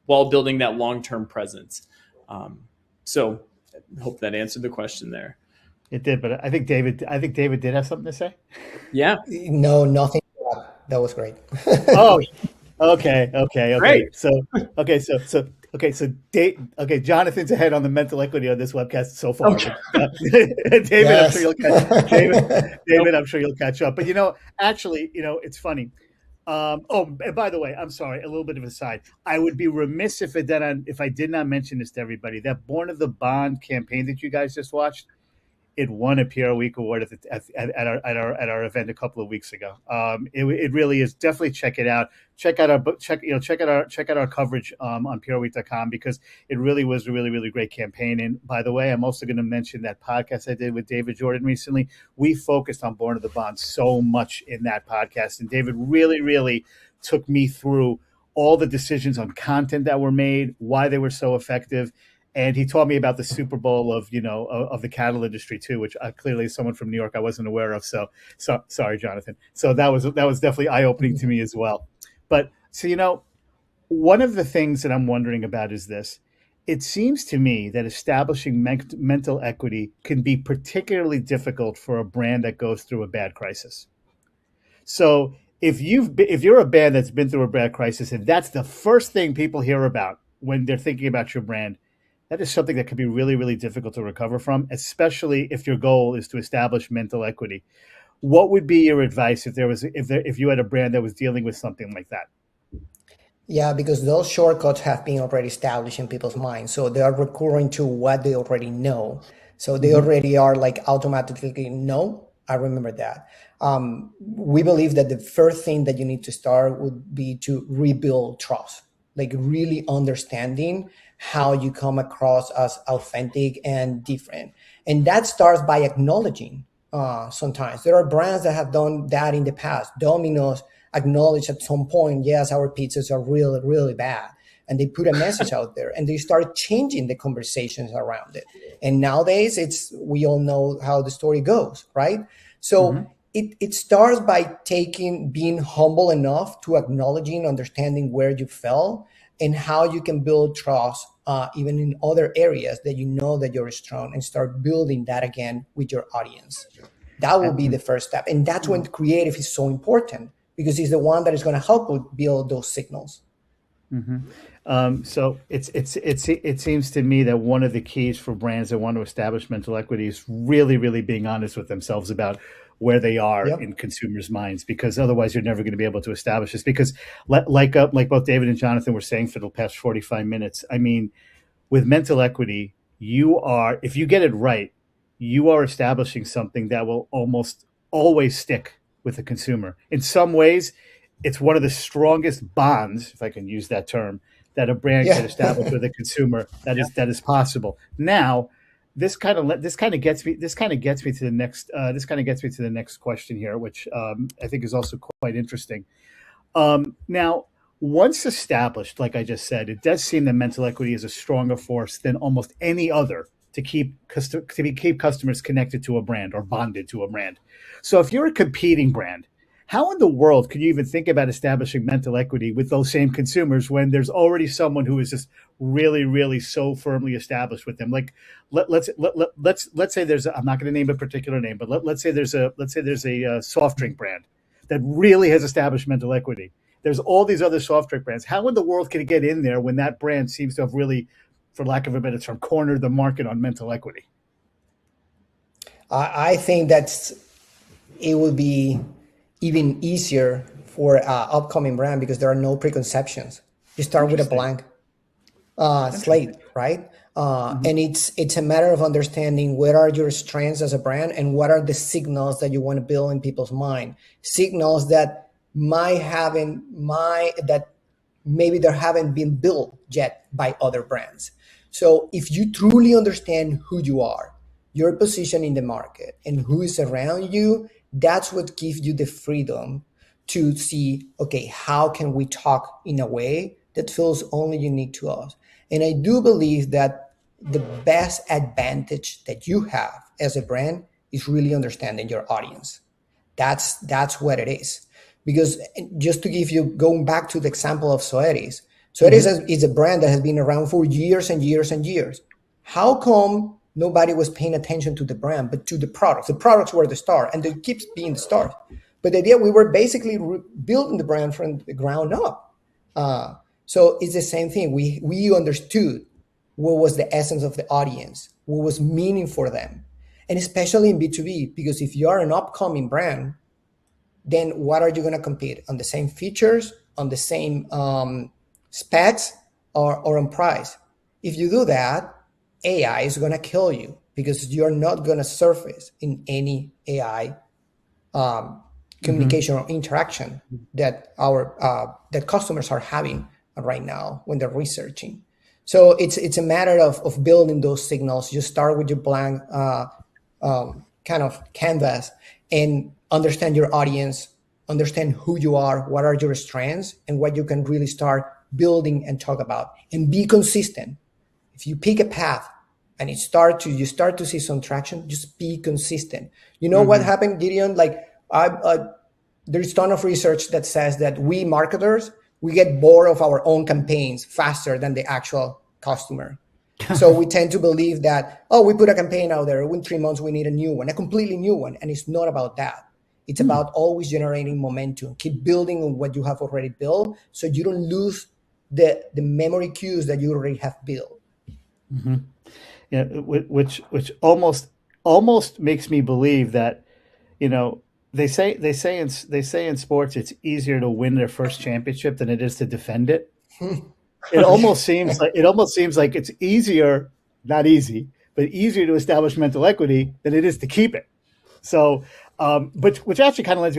while building that long-term presence. So I hope that answered the question there. It did, but I think David did have something to say. Yeah. No, nothing. That was great. Oh, Okay. Great. Okay, Jonathan's ahead on the mental equity on this webcast so far, Okay. but David, I'm sure Yes. you'll catch David. Nope. I'm sure you'll catch up. But actually, it's funny. And by the way, I'm sorry. A little bit of a side. I would be remiss if I did not mention this to everybody. That Born of the Bond campaign that you guys just watched, it won a PR Week award at our event a couple of weeks ago. It really is. Definitely check it out. Check out our book. Check out our coverage on PRWeek.com, because it really was a really great campaign. And by the way, I'm also going to mention that podcast I did with David Jordan recently. We focused on Born of the Bond so much in that podcast, and David really took me through all the decisions on content that were made, why they were so effective. And he taught me about the Super Bowl of the cattle industry too, which clearly as someone from New York I wasn't aware of. So sorry, Jonathan. So that was definitely eye opening to me as well. But so one of the things that I'm wondering about is this. It seems to me that establishing mental equity can be particularly difficult for a brand that goes through a bad crisis. So if you're a band that's been through a bad crisis, and that's the first thing people hear about when they're thinking about your brand, that is something that can be really difficult to recover from, especially if your goal is to establish mental equity. What would be your advice if you had a brand that was dealing with something like that? Yeah, because those shortcuts have been already established in people's minds. So they are recurring to what they already know. So they already are like automatically, no, I remember that. We believe that the first thing that you need to start would be to rebuild trust, like really understanding how you come across as authentic and different. And that starts by acknowledging. Sometimes there are brands that have done that in the past. Domino's acknowledged at some point, yes, our pizzas are really bad. And they put a message out there and they start changing the conversations around it. And nowadays we all know how the story goes, right? So it starts by being humble enough to acknowledging, understanding where you fell and how you can build trust even in other areas that you know that you're strong, and start building that again with your audience. That will be the first step. And that's when creative is so important, because it's the one that is going to help you build those signals. So it seems to me that one of the keys for brands that want to establish mental equity is really being honest with themselves about where they are in consumers' minds, because otherwise you're never going to be able to establish this. Because like both David and Jonathan were saying for the past 45 minutes, I mean, with mental equity, if you get it right, you are establishing something that will almost always stick with the consumer. In some ways, it's one of the strongest bonds, if I can use that term, that a brand can establish with a consumer that is possible. Now, this kind of gets me to the next question here, which I think is also quite interesting. Now, once established, like I just said, it does seem that mental equity is a stronger force than almost any other to keep customers connected to a brand or bonded to a brand. So if you're a competing brand, how in the world could you even think about establishing mental equity with those same consumers when there's already someone who is just really so firmly established with them? Like let's say I'm not going to name a particular name, but let's say there's a soft drink brand that really has established mental equity. There's all these other soft drink brands. How in the world can it get in there when that brand seems to have really, for lack of a better term, cornered the market on mental equity? I think it would be even easier for upcoming brand because there are no preconceptions. You start with a blank slate, right? And it's a matter of understanding what are your strengths as a brand and what are the signals that you want to build in people's mind. Signals that that maybe they haven't been built yet by other brands. So if you truly understand who you are, your position in the market, and who is around you, that's what gives you the freedom to see, okay, how can we talk in a way that feels only unique to us? And I do believe that the best advantage that you have as a brand is really understanding your audience. That's what it is. Because just to give you, going back to the example of Soeris, is a brand that has been around for years and years and years. How come nobody was paying attention to the brand, but to the products? The products were the star, and they keep being the star. But the idea, we were basically building the brand from the ground up. So it's the same thing. We understood what was the essence of the audience, what was meaning for them, and especially in B2B, because if you are an upcoming brand, then what are you going to compete on the same features, on the same specs, or on price? If you do that, AI is going to kill you because you're not going to surface in any AI communication or interaction that that customers are having right now when they're researching. So it's a matter of building those signals. You start with your blank kind of canvas and understand your audience, understand who you are, what are your strengths, and what you can really start building and talk about, and be consistent. If you pick a path and you start to see some traction, just be consistent. You know what happened, Gideon? Like there's a ton of research that says that we marketers, we get bored of our own campaigns faster than the actual customer. So we tend to believe that, oh, we put a campaign out there, in 3 months we need a new one, a completely new one. And it's not about that. It's about always generating momentum, keep building on what you have already built so you don't lose the memory cues that you already have built. Yeah, which almost makes me believe that, you know, they say in sports it's easier to win their first championship than it is to defend it. It almost seems like it's easier, not easy, but easier to establish mental equity than it is to keep it. So, but which actually kind of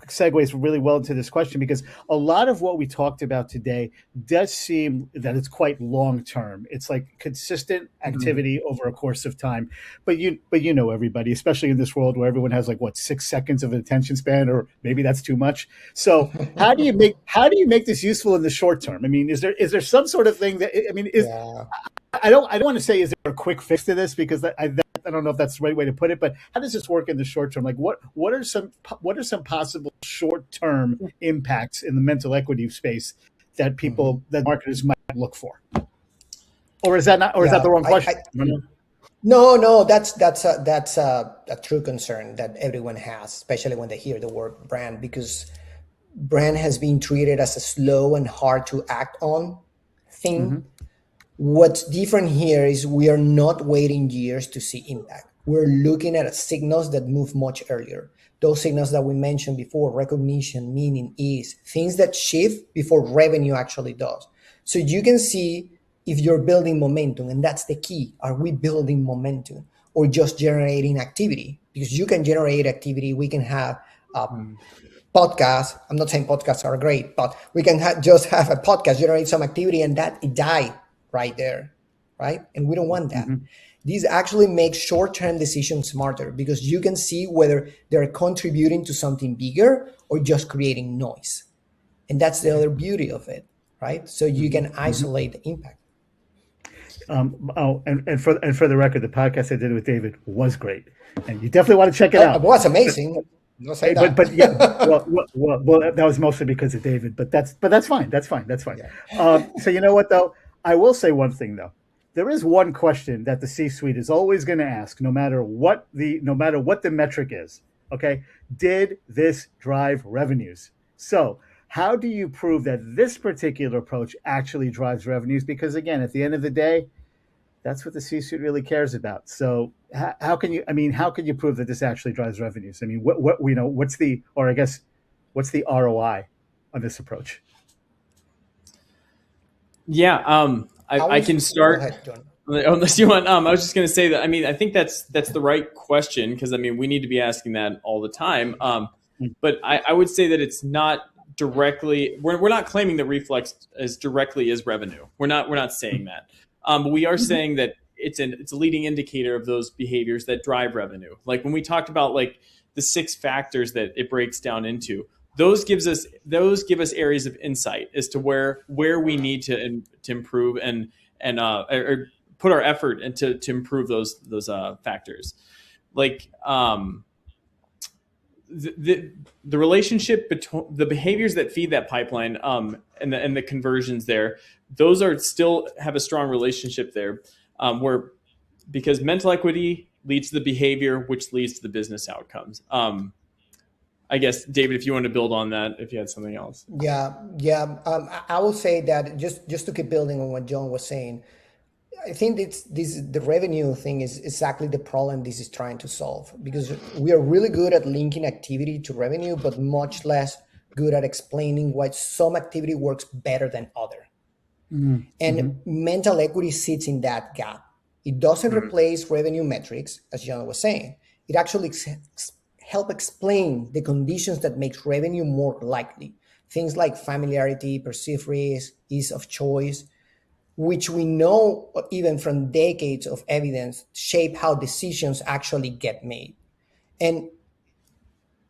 segues really well into this question, because a lot of what we talked about today does seem that it's quite long term. It's like consistent activity over a course of time. But you know, everybody, especially in this world where everyone has like 6 seconds of an attention span, or maybe that's too much. So how do you make this useful in the short term? I mean, is there some sort of thing that, I mean, I don't want to say is there a quick fix to this, because I don't know if that's the right way to put it, but how does this work in the short term? Like what are some possible short term impacts in the mental equity space that that marketers might look for? Or is that the wrong question? No, that's a true concern that everyone has, especially when they hear the word brand, because brand has been treated as a slow and hard to act on thing. What's different here is we are not waiting years to see impact. We're looking at signals that move much earlier. Those signals that we mentioned before, recognition, meaning, ease, things that shift before revenue actually does. So you can see if you're building momentum, and that's the key. Are we building momentum or just generating activity? Because you can generate activity. We can have podcasts. I'm not saying podcasts are great, but we can just have a podcast, generate some activity, and that it died right there, right? And we don't want that. These actually make short-term decisions smarter, because you can see whether they're contributing to something bigger or just creating noise. And that's the other beauty of it, right? So you can isolate the impact. And for the record, the podcast I did with David was great, and you definitely want to check it out. It was amazing. Don't say that. But yeah, well, that was mostly because of David. But that's fine. That's fine. Yeah. So you know what though? I will say one thing though. There is one question that the C-suite is always going to ask, no matter what the metric is. Okay, did this drive revenues? So how do you prove that this particular approach actually drives revenues? Because again, at the end of the day, that's what the C-suite really cares about. So how can you prove that this actually drives revenues? I mean, what's the ROI on this approach? Yeah, I can start. Go ahead, John. Unless you want, I was just going to say that. I mean, I think that's the right question, because I mean, we need to be asking that all the time. But I would say that it's not directly. We're not claiming that Reflex as directly is revenue. We're not saying that. But we are saying that it's a leading indicator of those behaviors that drive revenue. Like when we talked about like the 6 factors that it breaks down into. Those give us areas of insight as to where we need to improve and or put our effort into to improve those factors. Like the relationship between the behaviors that feed that pipeline and the conversions there, those are still have a strong relationship there, because mental equity leads to the behavior, which leads to the business outcomes. I guess, David, if you want to build on that, if you had something else. Yeah, yeah. I will say that just to keep building on what John was saying, I think the revenue thing is exactly the problem this is trying to solve, because we are really good at linking activity to revenue, but much less good at explaining why some activity works better than other. Mm-hmm. And mental equity sits in that gap. It doesn't replace revenue metrics, as John was saying. It actually help explain the conditions that make revenue more likely. Things like familiarity, perceived risk, ease of choice, which we know even from decades of evidence shape how decisions actually get made. And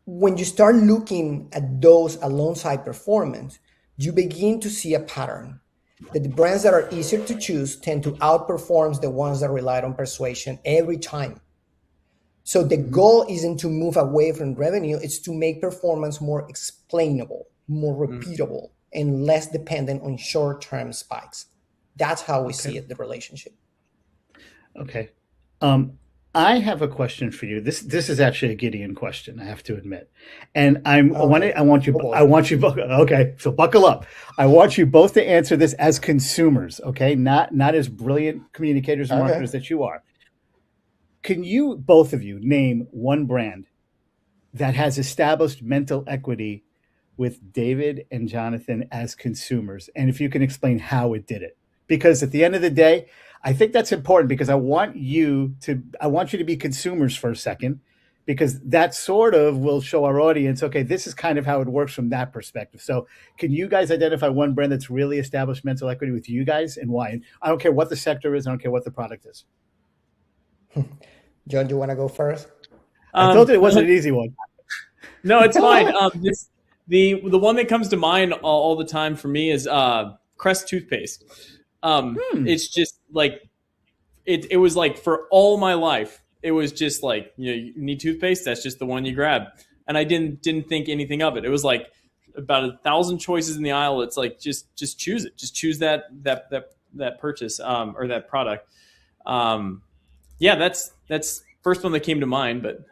when you start looking at those alongside performance, you begin to see a pattern that the brands that are easier to choose tend to outperform the ones that relied on persuasion every time. So the goal isn't to move away from revenue, it's to make performance more explainable, more repeatable, and less dependent on short-term spikes. That's how we see it, the relationship. Okay. I have a question for you. This is actually a Gideon question, I have to admit. And I want you both. Okay, so buckle up. I want you both to answer this as consumers, okay? Not as brilliant communicators and marketers that you are. Can you, both of you, name one brand that has established mental equity with David and Jonathan as consumers? And if you can explain how it did it. Because at the end of the day, I think that's important, because I want you to be consumers for a second, because that sort of will show our audience, okay, this is kind of how it works from that perspective. So can you guys identify one brand that's really established mental equity with you guys, and why? And I don't care what the sector is. I don't care what the product is. John, do you want to go first? I told you it wasn't an easy one. No, it's fine. The one that comes to mind all the time for me is Crest toothpaste. It's just like it was like for all my life, it was just like, you need toothpaste, that's just the one you grab. And I didn't think anything of it. It was like about 1,000 choices in the aisle. It's like just choose it. Just choose that purchase or that product. Yeah, that's first one that came to mind. But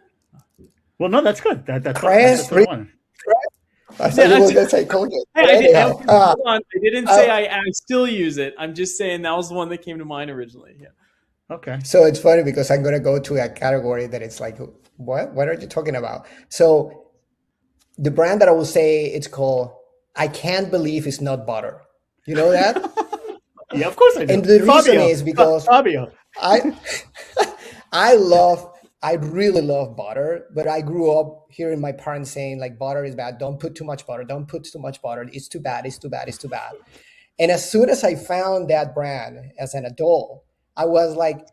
well, no, that's good. That's Crest. what I wanted. I thought you were going to say Colgate. Hold on. I didn't say I still use it. I'm just saying that was the one that came to mind originally. Yeah. Okay. So it's funny because I'm going to go to a category that it's like, what are you talking about? So the brand that I will say, it's called, I can't believe it's not butter. You know that? Yeah, of course I do. And the reason is because Fabio. I really love butter, but I grew up hearing my parents saying like butter is bad. Don't put too much butter. Don't put too much butter. It's too bad. It's too bad. It's too bad. And as soon as I found that brand as an adult, I was like,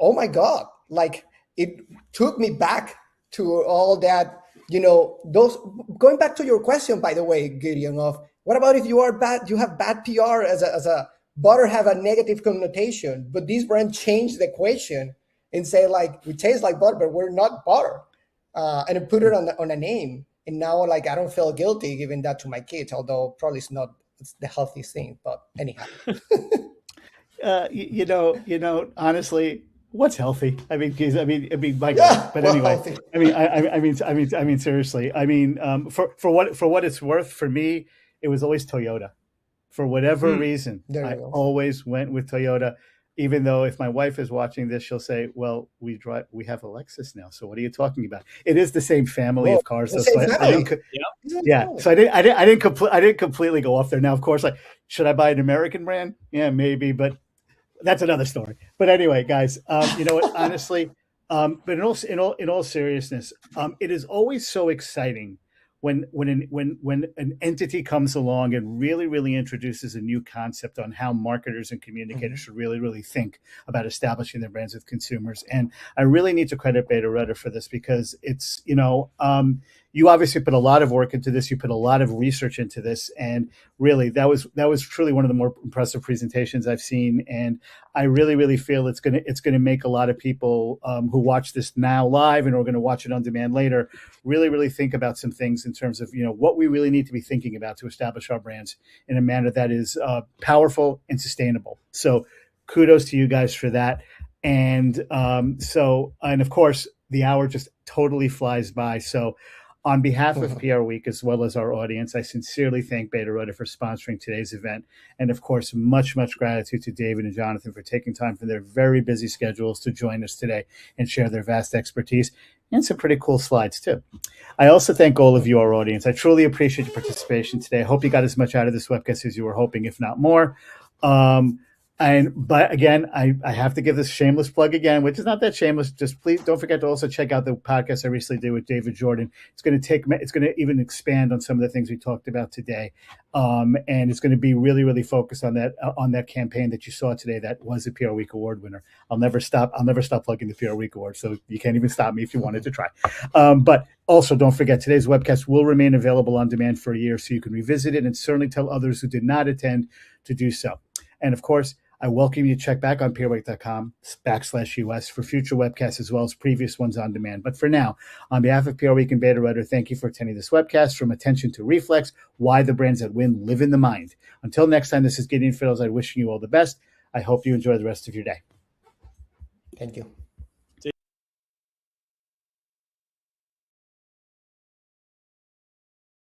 oh my God, like it took me back to all that, those going back to your question, by the way, Gideon, of what about if you are bad, you have bad PR as a butter have a negative connotation, but this brand changed the equation and say like, we taste like butter, but we're not butter. And it put it on a name. And now like, I don't feel guilty giving that to my kids, although probably it's the healthiest thing, but anyhow. Honestly, what's healthy? I mean, my God. But anyway, healthy. I mean, seriously. I mean, for what it's worth, for me, it was always Toyota. For whatever reason, I always went with Toyota. Even though if my wife is watching this, she'll say, "Well, we have a Lexus now. So what are you talking about?" It is the same family of cars. So So I didn't completely go off there. Now, of course, like, should I buy an American brand? Yeah, maybe, but that's another story. But anyway, guys, you know what? Honestly, but in all seriousness, it is always so exciting when an entity comes along and really introduces a new concept on how marketers and communicators should really think about establishing their brands with consumers. And I really need to credit Beta Rudder for this, because it's, you obviously put a lot of work into this. You put a lot of research into this, and really that was truly one of the more impressive presentations I've seen. And I really feel it's gonna make a lot of people who watch this now live and are going to watch it on demand later really think about some things in terms of what we really need to be thinking about to establish our brands in a manner that is powerful and sustainable. So kudos to you guys for that. And of course the hour just totally flies by. So On behalf of PR Week, as well as our audience, I sincerely thank Beta Rota for sponsoring today's event. And of course, much, much gratitude to David and Jonathan for taking time from their very busy schedules to join us today and share their vast expertise and some pretty cool slides too. I also thank all of you, our audience. I truly appreciate your participation today. I hope you got as much out of this webcast as you were hoping, if not more. But again, I have to give this shameless plug again, which is not that shameless. Just please don't forget to also check out the podcast I recently did with David Jordan. It's going to even expand on some of the things we talked about today. And it's going to be really, really focused on that campaign that you saw today. That was a PR Week Award winner. I'll never stop plugging the PR Week Award. So you can't even stop me if you wanted to try. But also don't forget, today's webcast will remain available on demand for a year, so you can revisit it and certainly tell others who did not attend to do so. And of course, I welcome you to check back on PRWeek.com/US for future webcasts as well as previous ones on demand. But for now, on behalf of PR Week and Beta Rota, thank you for attending this webcast from Attention to Reflex, Why the Brands That Win Live in the Mind. Until next time, this is Gideon Fiddleside wishing you all the best. I hope you enjoy the rest of your day. Thank you.